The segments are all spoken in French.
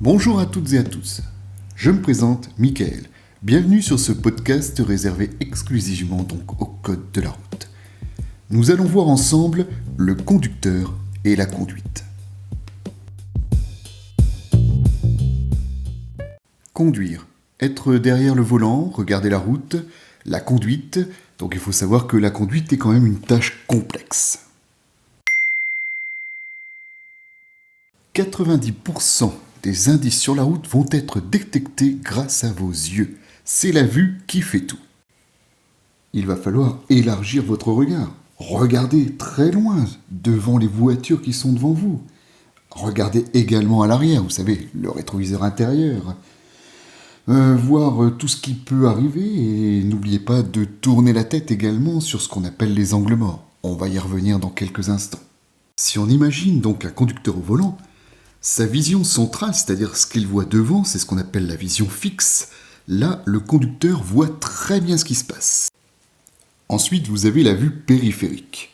Bonjour à toutes et à tous, je me présente Michael, bienvenue sur ce podcast réservé exclusivement donc au code de la route. Nous allons voir ensemble le conducteur et la conduite. Conduire, être derrière le volant, regarder la route, la conduite, donc il faut savoir que la conduite est quand même une tâche complexe. 90% des indices sur la route vont être détectés grâce à vos yeux. C'est la vue qui fait tout. Il va falloir élargir votre regard. Regardez très loin devant les voitures qui sont devant vous. Regardez également à l'arrière, vous savez, le rétroviseur intérieur. Voir tout ce qui peut arriver et n'oubliez pas de tourner la tête également sur ce qu'on appelle les angles morts. On va y revenir dans quelques instants. Si on imagine donc un conducteur au volant, sa vision centrale, c'est-à-dire ce qu'il voit devant, c'est ce qu'on appelle la vision fixe. Là, le conducteur voit très bien ce qui se passe. Ensuite, vous avez la vue périphérique.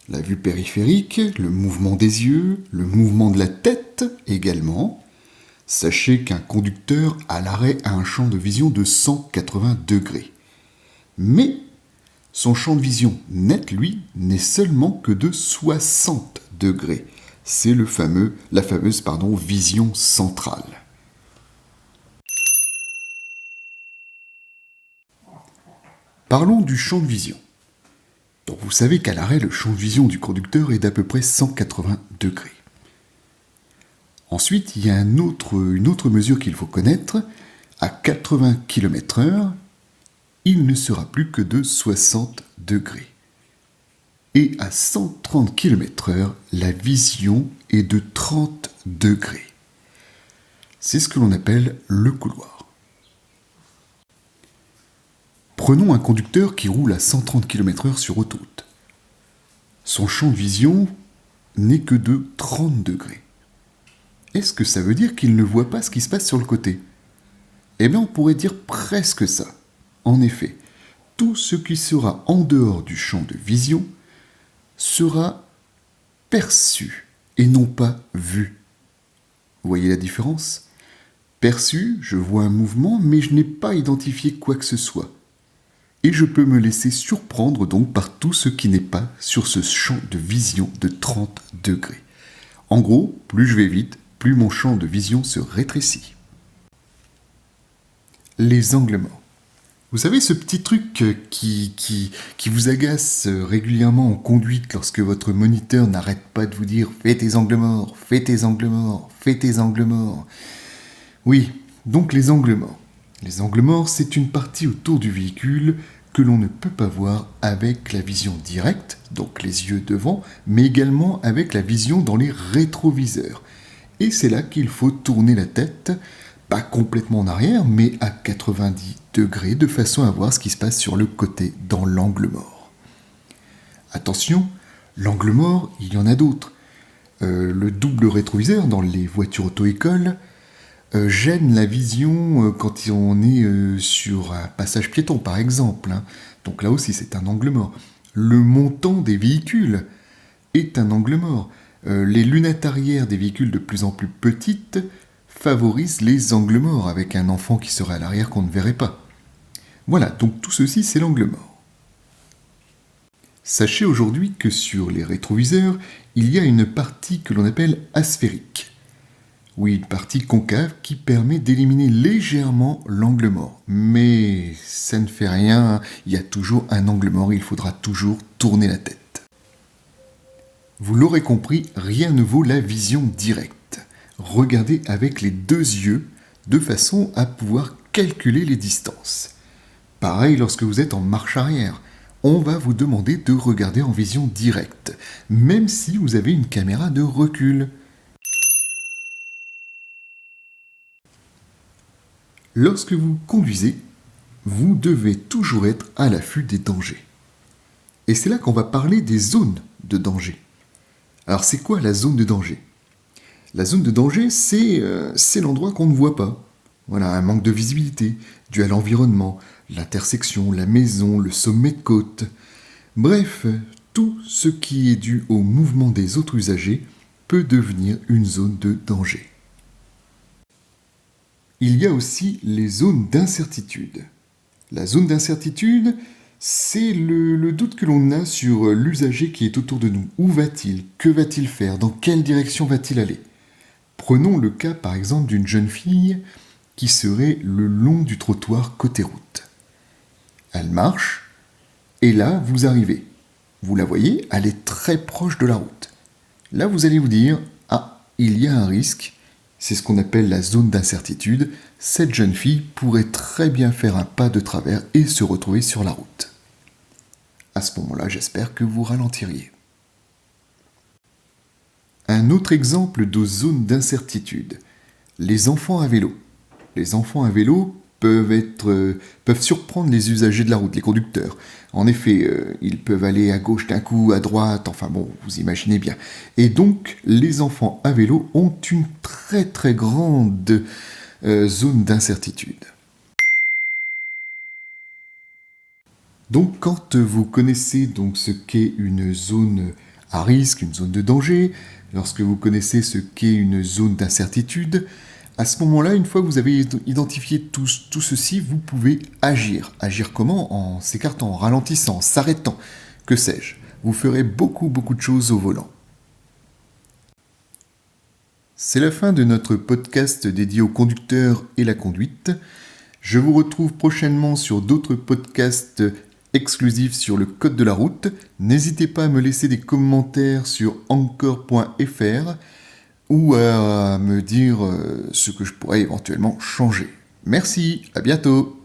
La vue périphérique, le mouvement des yeux, le mouvement de la tête également. Sachez qu'un conducteur à l'arrêt a un champ de vision de 180 degrés. Mais son champ de vision net, lui, n'est seulement que de 60 degrés. C'est la fameuse vision centrale. Parlons du champ de vision. Donc vous savez qu'à l'arrêt, le champ de vision du conducteur est d'à peu près 180 degrés. Ensuite, il y a une autre mesure qu'il faut connaître. À 80 km/h, il ne sera plus que de 60 degrés. Et à 130 km/h, la vision est de 30 degrés. C'est ce que l'on appelle le couloir. Prenons un conducteur qui roule à 130 km/h sur autoroute. Son champ de vision n'est que de 30 degrés. Est-ce que ça veut dire qu'il ne voit pas ce qui se passe sur le côté ? Eh bien, on pourrait dire presque ça. En effet, tout ce qui sera en dehors du champ de vision sera perçu et non pas vu. Vous voyez la différence ? Perçu, je vois un mouvement, mais je n'ai pas identifié quoi que ce soit. Et je peux me laisser surprendre donc par tout ce qui n'est pas sur ce champ de vision de 30 degrés. En gros, plus je vais vite, plus mon champ de vision se rétrécit. Les angles morts. Vous savez, ce petit truc qui vous agace régulièrement en conduite lorsque votre moniteur n'arrête pas de vous dire « Fais tes angles morts, fais tes angles morts, fais tes angles morts ». Oui, donc les angles morts. Les angles morts, c'est une partie autour du véhicule que l'on ne peut pas voir avec la vision directe, donc les yeux devant, mais également avec la vision dans les rétroviseurs. Et c'est là qu'il faut tourner la tête, pas complètement en arrière, mais à 90 degrés, de façon à voir ce qui se passe sur le côté, dans l'angle mort. Attention, l'angle mort, il y en a d'autres. Le double rétroviseur dans les voitures auto-école gêne la vision quand on est sur un passage piéton, par exemple. Donc là aussi, c'est un angle mort. Le montant des véhicules est un angle mort. Les lunettes arrière des véhicules de plus en plus petites favorisent les angles morts, avec un enfant qui serait à l'arrière qu'on ne verrait pas. Voilà, donc tout ceci, c'est l'angle mort. Sachez aujourd'hui que sur les rétroviseurs, il y a une partie que l'on appelle asphérique. Oui, une partie concave qui permet d'éliminer légèrement l'angle mort. Mais ça ne fait rien, il y a toujours un angle mort, il faudra toujours tourner la tête. Vous l'aurez compris, rien ne vaut la vision directe. Regardez avec les deux yeux de façon à pouvoir calculer les distances. Pareil lorsque vous êtes en marche arrière. On va vous demander de regarder en vision directe, même si vous avez une caméra de recul. Lorsque vous conduisez, vous devez toujours être à l'affût des dangers. Et c'est là qu'on va parler des zones de danger. Alors c'est quoi la zone de danger ? La zone de danger, c'est l'endroit qu'on ne voit pas. Voilà, un manque de visibilité, dû à l'environnement, l'intersection, la maison, le sommet de côte. Bref, tout ce qui est dû au mouvement des autres usagers peut devenir une zone de danger. il y a aussi les zones d'incertitude. La zone d'incertitude, c'est le doute que l'on a sur l'usager qui est autour de nous. Où va-t-il? Que va-t-il faire? Dans quelle direction va-t-il aller? Prenons le cas par exemple d'une jeune fille qui serait le long du trottoir côté route. Elle marche, et là vous arrivez. Vous la voyez, elle est très proche de la route. Là vous allez vous dire, ah, il y a un risque, c'est ce qu'on appelle la zone d'incertitude, cette jeune fille pourrait très bien faire un pas de travers et se retrouver sur la route. À ce moment-là, j'espère que vous ralentiriez. Un autre exemple de zone d'incertitude, les enfants à vélo. Les enfants à vélo peuvent surprendre les usagers de la route, les conducteurs. En effet, ils peuvent aller à gauche d'un coup, à droite, enfin bon, vous imaginez bien. Et donc, les enfants à vélo ont une très très grande zone d'incertitude. Donc, quand vous connaissez donc ce qu'est une zone à risque, une zone de danger, lorsque vous connaissez ce qu'est une zone d'incertitude, à ce moment-là, une fois que vous avez identifié tout ceci, vous pouvez agir. Agir comment? En s'écartant, en ralentissant, en s'arrêtant, que sais-je. Vous ferez beaucoup de choses au volant. C'est la fin de notre podcast dédié aux conducteurs et la conduite. Je vous retrouve prochainement sur d'autres podcasts exclusifs sur le code de la route. N'hésitez pas à me laisser des commentaires sur anchor.fr ou à me dire ce que je pourrais éventuellement changer. Merci, à bientôt.